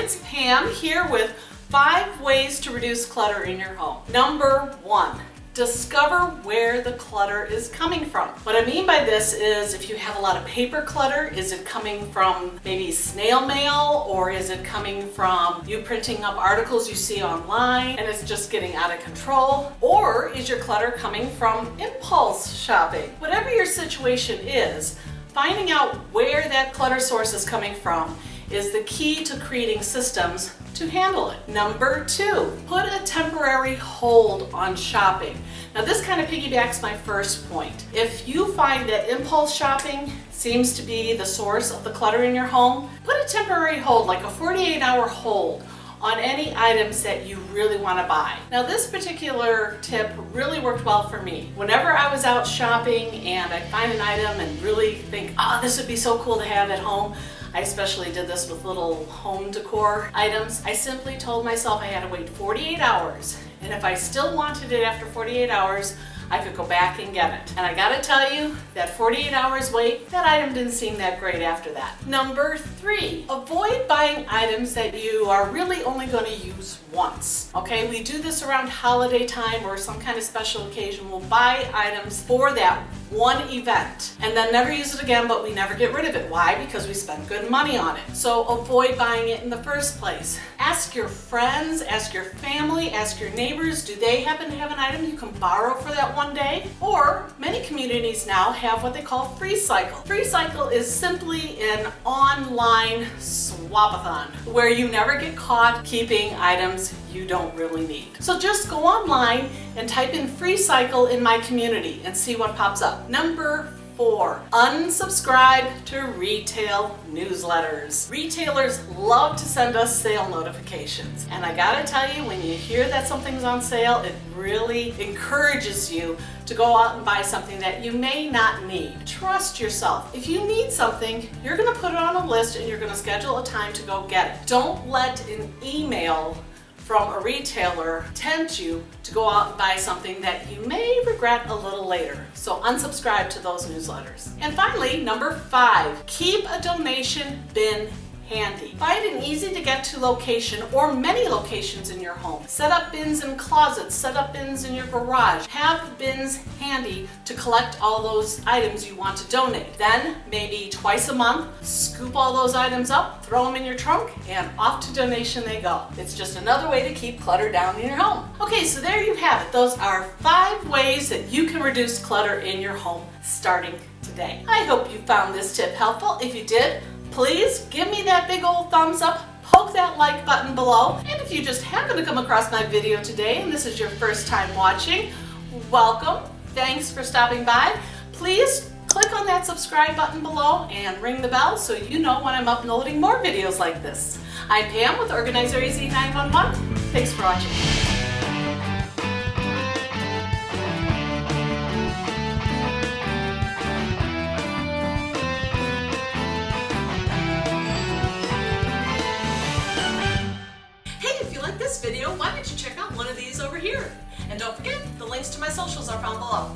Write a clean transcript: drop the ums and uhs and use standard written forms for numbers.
it's Pam here with 5 ways to reduce clutter in your home. Number 1, discover where the clutter is coming from. What I mean by this is if you have a lot of paper clutter, is it coming from maybe snail mail, or is it coming from you printing up articles you see online and it's just getting out of control? Or is your clutter coming from impulse shopping? Whatever your situation is, finding out where that clutter source is coming from is the key to creating systems to handle it. Number 2, put a temporary hold on shopping. Now this kind of piggybacks my first point. If you find that impulse shopping seems to be the source of the clutter in your home, put a temporary hold, like a 48-hour hold, on any items that you really want to buy. Now this particular tip really worked well for me. Whenever I was out shopping and I find an item and really think, oh, this would be so cool to have at home, I especially did this with little home decor items, I simply told myself I had to wait 48 hours. And if I still wanted it after 48 hours, I could go back and get it. And I gotta tell you, that 48 hours wait, that item didn't seem that great after that. Number 3, avoid buying items that you are really only gonna use once. Okay, we do this around holiday time or some kind of special occasion. We'll buy items for that one event and then never use it again, but we never get rid of it. Why? Because we spent good money on it. So avoid buying it in the first place. Ask your friends, ask your family, ask your neighbors, do they happen to have an item you can borrow for that one day? Or many communities now have what they call Free Cycle. Free Cycle is simply an online swap-a-thon where you never get caught keeping items you don't really need. So just go online and type in Free Cycle in my community and see what pops up. Number 4, unsubscribe to retail newsletters. Retailers love to send us sale notifications. And I gotta tell you, when you hear that something's on sale, it really encourages you to go out and buy something that you may not need. Trust yourself. If you need something, you're gonna put it on a list and you're gonna schedule a time to go get it. Don't let an email from a retailer tempt you to go out and buy something that you may regret a little later. So unsubscribe to those newsletters. And finally, number 5, keep a donation bin handy. Find an easy to get to location or many locations in your home. Set up bins in closets, set up bins in your garage. Have bins handy to collect all those items you want to donate. Then maybe twice a month, scoop all those items up, throw them in your trunk, and off to donation they go. It's just another way to keep clutter down in your home. Okay, so there you have it. Those are 5 ways that you can reduce clutter in your home starting today. I hope you found this tip helpful. If you did, please give me that big old thumbs up, poke that like button below, and if you just happen to come across my video today and this is your first time watching, welcome, thanks for stopping by. Please click on that subscribe button below and ring the bell so you know when I'm uploading more videos like this. I'm Pam with Organizer AZ 911. Thanks for watching. This video, why don't you check out one of these over here? And don't forget, the links to my socials are found below.